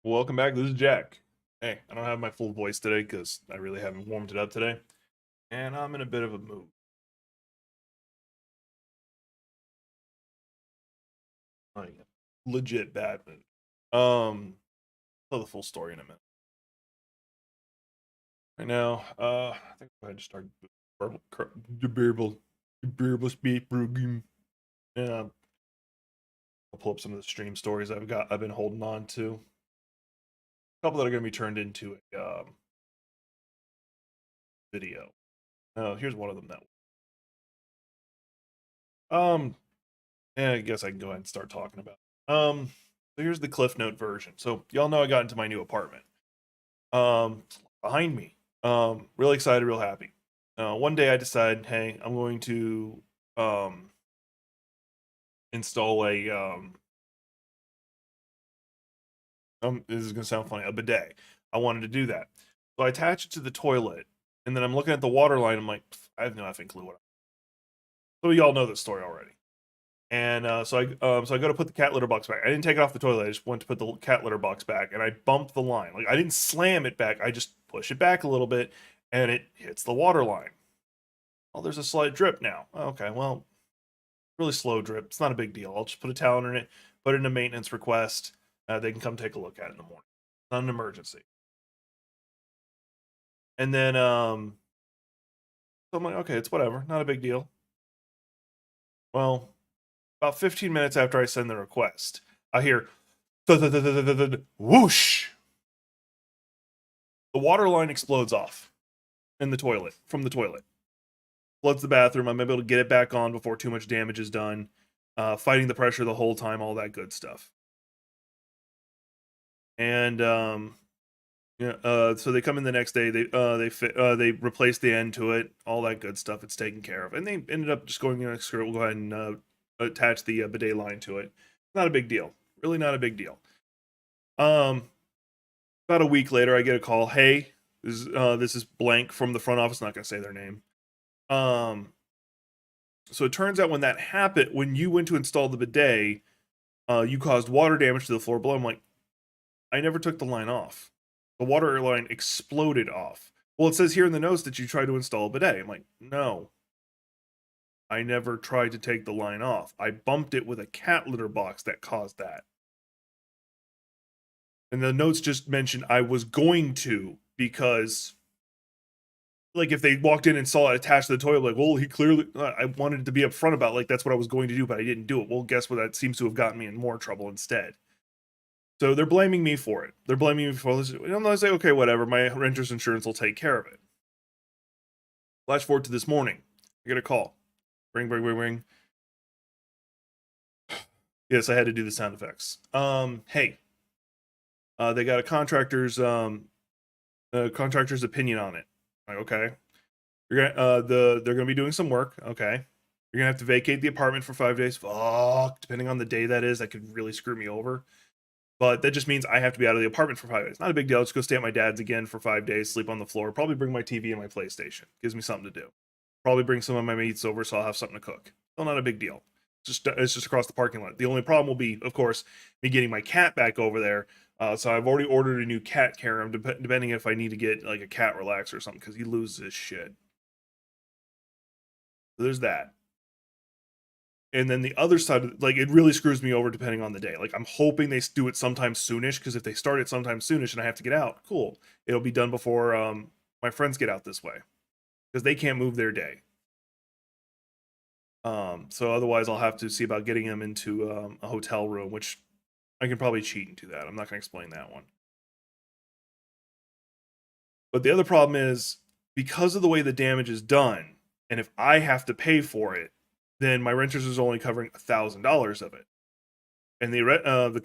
Welcome back. This is Jack. Hey, I don't have my full voice today because I really haven't warmed it up today, and I'm in a bit of a mood. Like, legit bad mood. Tell the full story in a minute. Right now, I think I just start the speed program. Yeah, I'll pull up some of the stream stories I've been holding on to. A couple that are going to be turned into a video. Here's one of them that. Um, Yeah, I guess I can go ahead and start talking about it. So here's the Cliff Note version. So y'all know I got into my new apartment. Behind me. Real excited, real happy. One day I decide, hey, I'm going to install a this is gonna sound funny, a bidet. I wanted to do that. So I attach it to the toilet, and then I'm looking at the water line. I'm like, I have no effing clue what. So y'all know this story already. And so I go to put the cat litter box back. I didn't take it off the toilet. I just went to put the cat litter box back, and I bumped the line. Like I didn't slam it back. I just push it back a little bit, and it hits the water line. Oh, there's a slight drip now. Okay, well, really slow drip. It's not a big deal. I'll just put a towel in it, put in a maintenance request. They can come take a look at it in the morning. Not an emergency. And then so I'm like, okay, it's whatever. Not a big deal. Well, about 15 minutes after I send the request, I hear whoosh. The water line explodes off in the toilet, from the toilet. Floods the bathroom. I'm able to get it back on before too much damage is done. Fighting the pressure the whole time, all that good stuff. And yeah, so they come in the next day. They replace the end to it, all that good stuff. It's taken care of, and they ended up just going, screw it, we'll go ahead and attach the bidet line to it. Not a big deal, really not a big deal. Um, about a week later, I get a call. Hey, this is blank from the front office. Not gonna say their name. Um, so it turns out when that happened, when you went to install the bidet, you caused water damage to the floor below. I'm like, I never took the line off. The water line exploded off. Well, it says here in the notes that you tried to install a bidet. I'm like, no, I never tried to take the line off. I bumped it with a cat litter box that caused that. And the notes just mentioned I was going to because like if they walked in and saw it attached to the toilet, like, well, he clearly, I wanted to be upfront about like that's what I was going to do, but I didn't do it. Well, guess what? That seems to have gotten me in more trouble instead. So they're blaming me for it. They're blaming me for this. And I say, okay, whatever. My renter's insurance will take care of it. Flash forward to this morning. I get a call. Ring, ring, ring, ring. Yes, I had to do the sound effects. Hey, they got a contractor's opinion on it. Like, okay, they're gonna be doing some work. Okay, you're gonna have to vacate the apartment for 5 days. Fuck, depending on the day that is, that could really screw me over. But that just means I have to be out of the apartment for 5 days. Not a big deal. I'll just go stay at my dad's again for 5 days, sleep on the floor. Probably bring my TV and my PlayStation. Gives me something to do. Probably bring some of my mates over so I'll have something to cook. Still not a big deal. It's just across the parking lot. The only problem will be, of course, me getting my cat back over there. So I've already ordered a new cat carom, depending if I need to get like a cat relaxer or something, because he loses his shit. So there's that. And then the other side of like it really screws me over depending on the day. Like I'm hoping they do it sometime soonish, because if they start it sometime soonish and I have to get out, cool, it'll be done before my friends get out this way, because they can't move their day. So otherwise I'll have to see about getting them into a hotel room, which I can probably cheat into that. I'm not going to explain that one. But the other problem is, because of the way the damage is done, and if I have to pay for it, then my renters is only covering $1,000 of it, and the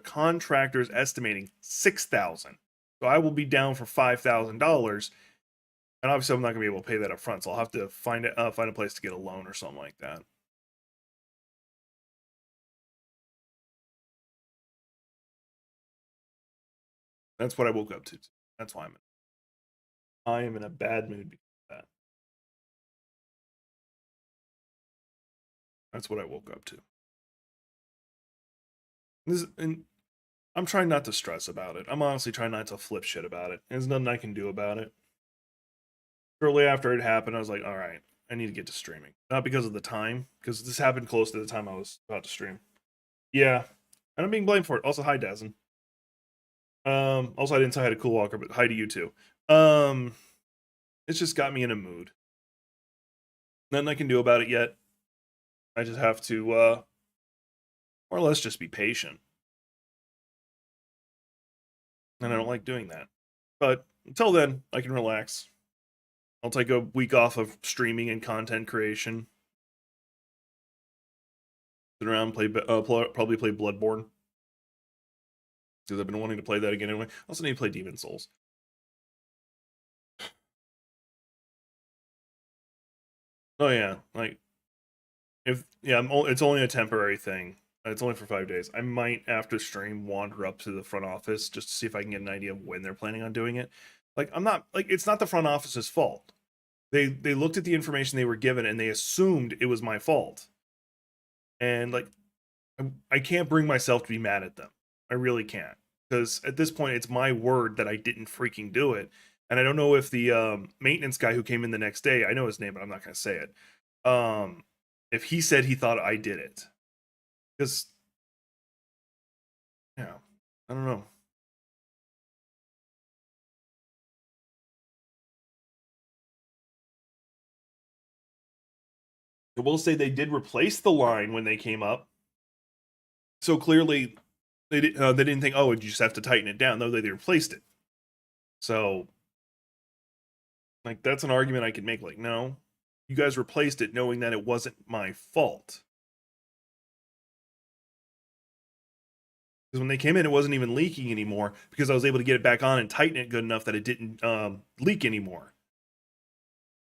contractor is estimating 6,000. So I will be down for $5,000, and obviously I'm not gonna be able to pay that up front. So I'll have to find a place to get a loan or something like that. That's what I woke up to. That's why I am in a bad mood because of that. That's what I woke up to. This and I'm trying not to stress about it. I'm honestly trying not to flip shit about it. There's nothing I can do about it. Shortly after it happened, I was like, all right, I need to get to streaming. Not because of the time, because this happened close to the time I was about to stream. Yeah, and I'm being blamed for it. Also, hi, Dazen. Also, I didn't say hi to Cool Walker, but hi to you too. It's just got me in a mood. Nothing I can do about it yet. I just have to, more or less, just be patient. And I don't like doing that. But until then, I can relax. I'll take a week off of streaming and content creation. Sit around, probably play Bloodborne because I've been wanting to play that again anyway. I also need to play Demon Souls. Oh yeah, like it's only a temporary thing. It's only for 5 days. I might after stream wander up to the front office just to see if I can get an idea of when they're planning on doing it. Like I'm not like it's not the front office's fault. They looked at the information they were given and they assumed it was my fault. And like I can't bring myself to be mad at them. I really can't. Because at this point, it's my word that I didn't freaking do it. And I don't know if the maintenance guy who came in the next day, I know his name, but I'm not going to say it. If he said he thought I did it. Because, yeah, I don't know. I will say they did replace the line when they came up. So clearly, they didn't think, oh, you just have to tighten it down. No, they replaced it. So, like, that's an argument I could make. Like, no, you guys replaced it knowing that it wasn't my fault. Because when they came in, it wasn't even leaking anymore because I was able to get it back on and tighten it good enough that it didn't leak anymore.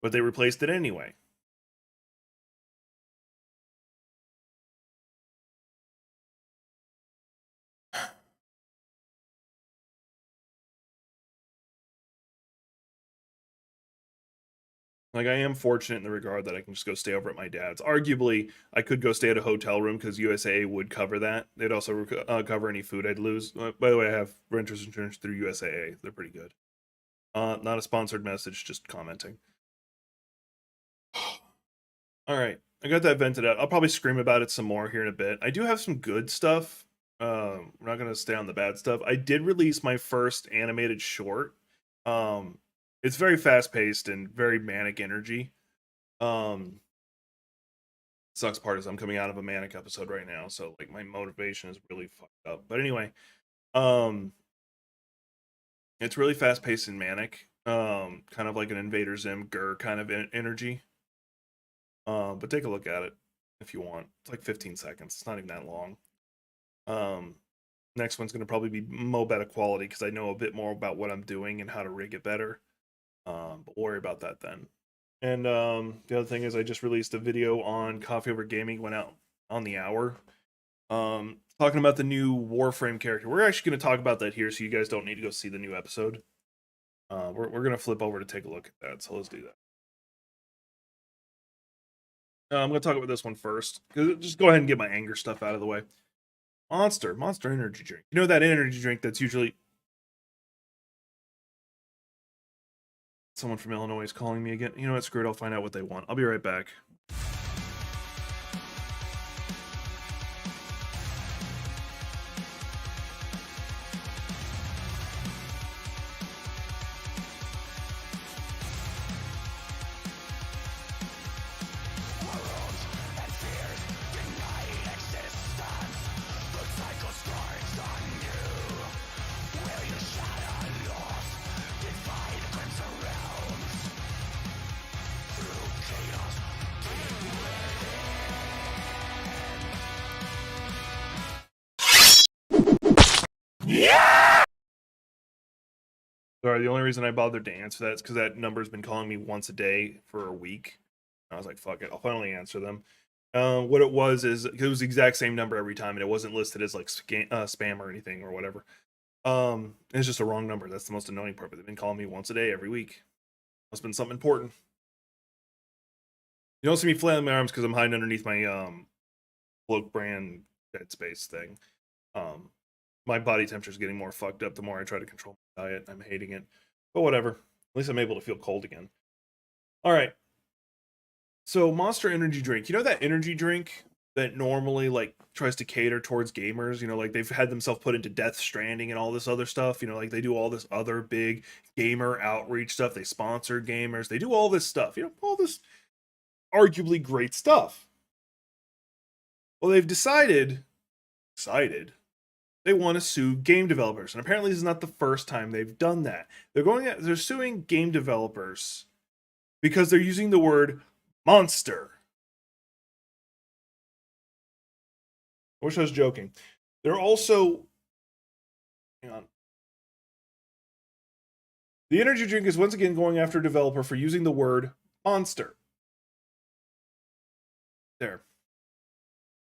But they replaced it anyway. Like I am fortunate in the regard that I can just go stay over at my dad's. Arguably, I could go stay at a hotel room because USAA would cover that. They'd also cover any food I'd lose. By the way, I have renters insurance through USAA. They're pretty good. Not a sponsored message, just commenting. All right, I got that vented out. I'll probably scream about it some more here in a bit. I do have some good stuff. We're not gonna stay on the bad stuff. I did release my first animated short. Um, it's very fast paced and very manic energy. Um, sucks part is I'm coming out of a manic episode right now, so like my motivation is really fucked up. But anyway, um, it's really fast paced and manic. Kind of like an Invader Zim Gur kind of energy. But take a look at it if you want. It's like 15 seconds. It's not even that long. Um, next one's going to probably be mo better quality because I know a bit more about what I'm doing and how to rig it better. But we'll worry about that then. And the other thing is, I just released a video on Coffee Over Gaming. Went out on the hour. Talking about the new Warframe character. We're actually going to talk about that here, so you guys don't need to go see the new episode. We're going to flip over to take a look at that. So let's do that. I'm going to talk about this one first. Just go ahead and get my anger stuff out of the way. Monster energy drink. You know that energy drink that's usually someone from Illinois is calling me again. You know what? Screw it. I'll find out what they want. I'll be right back. Sorry, the only reason I bothered to answer that is because that number's been calling me once a day for a week. I was like, fuck it, I'll finally answer them. What it was is it was the exact same number every time, and it wasn't listed as like spam or anything or whatever. It's just a wrong number. That's the most annoying part. But they've been calling me once a day every week. Must have been something important. You don't see me flailing my arms because I'm hiding underneath my cloak brand Dead Space thing. My body temperature is getting more fucked up the more I try to control my diet. I'm hating it. But whatever. At least I'm able to feel cold again. All right. So Monster Energy drink. You know that energy drink that normally like tries to cater towards gamers, like they've had themselves put into Death Stranding and all this other stuff, like they do all this other big gamer outreach stuff. They sponsor gamers. They do all this stuff, all this arguably great stuff. Well, they've decided they want to sue game developers. And apparently this is not the first time they've done that. They're suing game developers because they're using the word monster. I wish I was joking. They're also, hang on. The energy drink is once again going after a developer for using the word monster. There.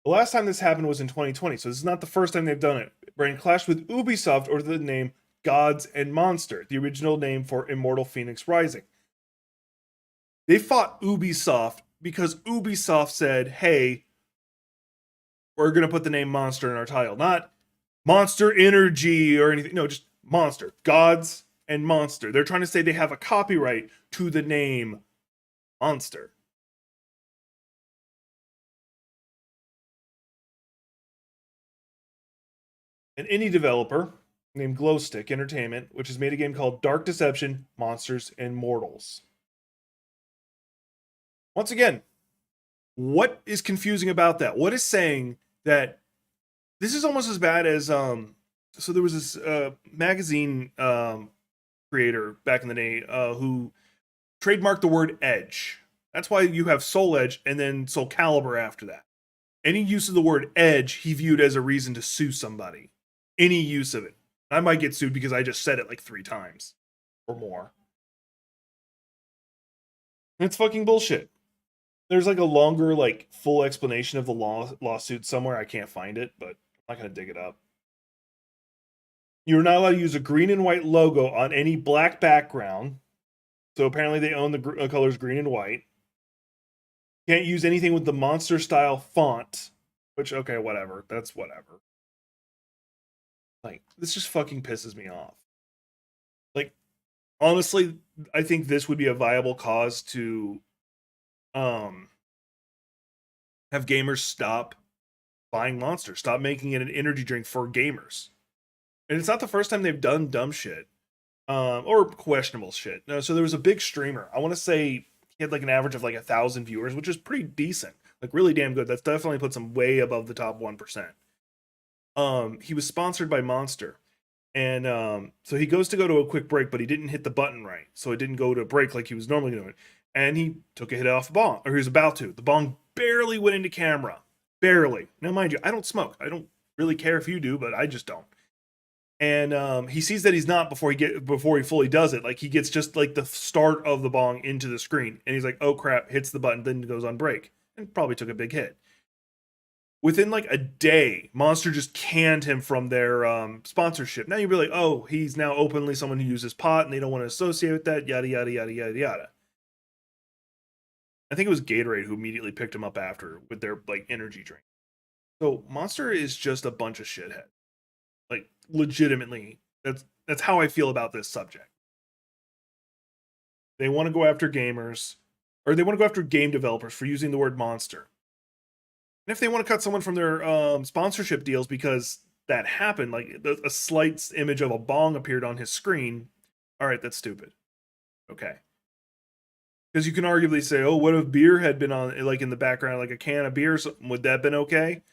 The last time this happened was in 2020, so this is not the first time they've done it. Brain clashed with Ubisoft over the name Gods and Monster, the original name for Immortal Phoenix Rising. They fought Ubisoft because Ubisoft said, hey, we're going to put the name Monster in our title. Not Monster Energy or anything. No, just Monster. Gods and Monster. They're trying to say they have a copyright to the name Monster. An indie developer named Glowstick Entertainment, which has made a game called Dark Deception, Monsters and Mortals. Once again, what is confusing about that? What is saying that this is almost as bad as so there was this magazine creator back in the day who trademarked the word edge. That's why you have Soul Edge and then Soul Calibur after that. Any use of the word edge he viewed as a reason to sue somebody. Any use of it. I might get sued because I just said it like 3 times or more. It's fucking bullshit. There's like a longer, like full explanation of the lawsuit somewhere. I can't find it, but I'm not gonna dig it up. You're not allowed to use a green and white logo on any black background. So apparently they own the colors green and white. Can't use anything with the monster style font, which, okay, whatever. That's whatever. Like, this just fucking pisses me off. Like, honestly, I think this would be a viable cause to have gamers stop buying Monster, stop making it an energy drink for gamers. And it's not the first time they've done dumb shit or questionable shit. No, so there was a big streamer. I want to say he had like an average of like 1,000 viewers, which is pretty decent, like really damn good. That's definitely puts him way above the top 1%. He was sponsored by Monster. And so he goes to go to a quick break, but he didn't hit the button right. So it didn't go to break like he was normally doing. And he took a hit off the bong, or he was about to. The bong barely went into camera. Barely. Now, mind you, I don't smoke. I don't really care if you do, but I just don't. And he sees that he's not before he fully does it. Like he gets just like the start of the bong into the screen. And he's like, oh crap, hits the button, then goes on break. And probably took a big hit. Within like a day, Monster just canned him from their sponsorship. Now you'd be like, oh, he's now openly someone who uses pot and they don't want to associate with that, yada, yada, yada, yada, yada. I think it was Gatorade who immediately picked him up after with their like energy drink. So Monster is just a bunch of shithead. Like legitimately, that's how I feel about this subject. They want to go after gamers, or they want to go after game developers for using the word monster. And if they want to cut someone from their sponsorship deals because that happened, like a slight image of a bong appeared on his screen, all right, that's stupid. Okay. Because you can arguably say, oh, what if beer had been on, like in the background, like a can of beer or something? Would that have been okay?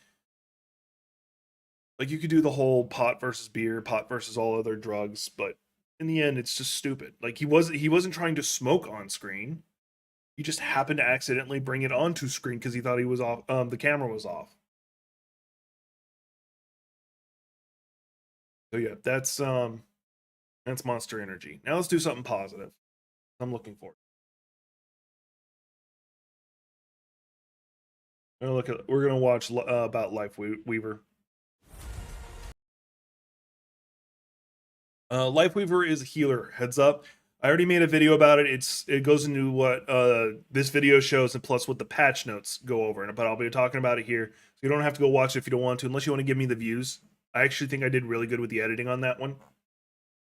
Like you could do the whole pot versus beer, pot versus all other drugs, but in the end, it's just stupid. Like he wasn't trying to smoke on screen. He just happened to accidentally bring it onto screen because he thought he was off. The camera was off. So yeah, that's Monster Energy. Now let's do something positive. I'm looking for. We're gonna watch about Life Weaver. Life Weaver is a healer. Heads up. I already made a video about it. It goes into what this video shows and plus what the patch notes go over. But I'll be talking about it here. So you don't have to go watch it if you don't want to, unless you want to give me the views. I actually think I did really good with the editing on that one.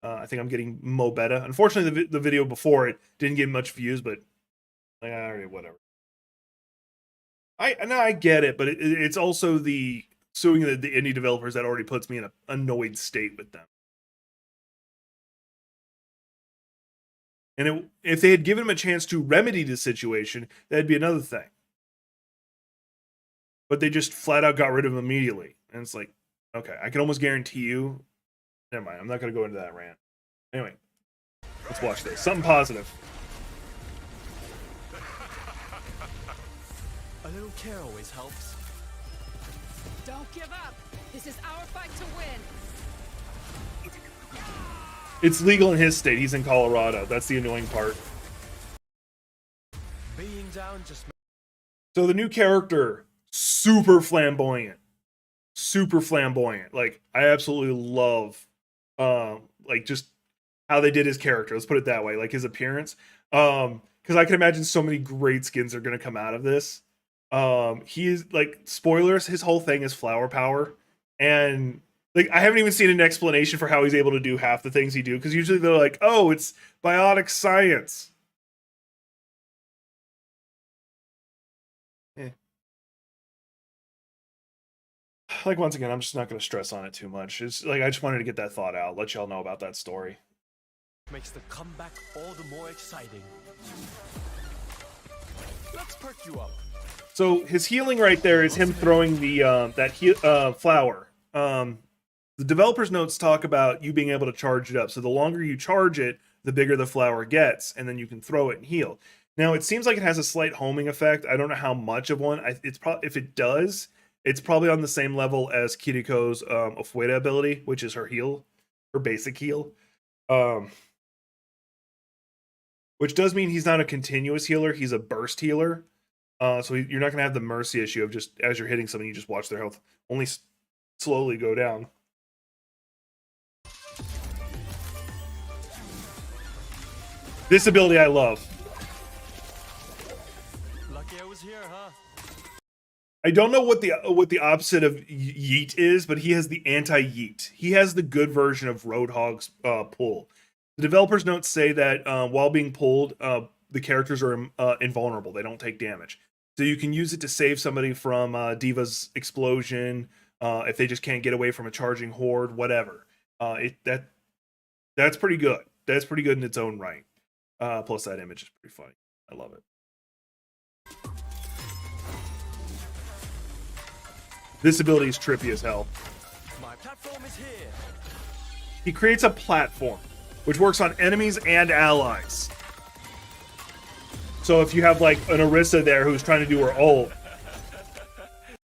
I think I'm getting mo better. Unfortunately, the video before it didn't get much views, but like, alright, whatever. I get it, but it's also the suing the indie developers that already puts me in an annoyed state with them. And if they had given him a chance to remedy the situation, that'd be another thing. But they just flat out got rid of him immediately. And it's like, okay, I can almost guarantee you. Never mind, I'm not going to go into that rant. Anyway, let's watch this. Something positive. A little care always helps. Don't give up. This is our fight to win. It's legal in his state. He's in Colorado. That's the annoying part. Being down just. So the new character, super flamboyant. Super flamboyant. Like, I absolutely love like just how they did his character. Let's put it that way. Like his appearance. Because I can imagine so many great skins are gonna come out of this. He is like, spoilers, his whole thing is flower power. And like, I haven't even seen an explanation for how he's able to do half the things he do, because usually they're like, oh, it's biotic science. Like, once again, I'm just not going to stress on it too much. It's like, I just wanted to get that thought out, let y'all know about that story. Makes the comeback all the more exciting. Let's perk you up. So his healing right there is him throwing the flower. The developer's notes talk about you being able to charge it up. So the longer you charge it, the bigger the flower gets, and then you can throw it and heal. Now, it seems like it has a slight homing effect. I don't know how much of one. It's probably, if it does, it's probably on the same level as Kiriko's Ofueda ability, which is her heal, her basic heal. Which does mean he's not a continuous healer. He's a burst healer. So you're not going to have the mercy issue of just, as you're hitting something, you just watch their health only slowly go down. This ability I love. Lucky I was here, huh? I don't know what the opposite of yeet is, but he has the anti-yeet. He has the good version of Roadhog's pull. The developer's notes say that while being pulled, the characters are invulnerable. They don't take damage. So you can use it to save somebody from Diva's explosion, if they just can't get away from a charging horde, whatever. That's pretty good. That's pretty good in its own right. Plus that image is pretty funny. I love it. This ability is trippy as hell. My platform is here. He creates a platform, which works on enemies and allies. So if you have like an Orisa there who's trying to do her ult,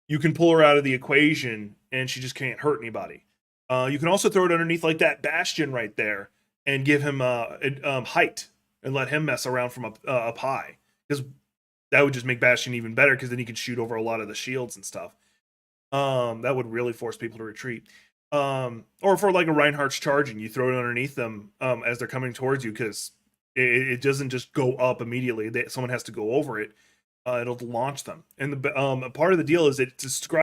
you can pull her out of the equation and she just can't hurt anybody. You can also throw it underneath like that Bastion right there and give him height and let him mess around from up high, because that would just make Bastion even better, because then he could shoot over a lot of the shields and stuff. That would really force people to retreat. Or for like a Reinhardt's charging, you throw it underneath them as they're coming towards you, because it doesn't just go up immediately. Someone has to go over it. It'll launch them. And the part of the deal is it describes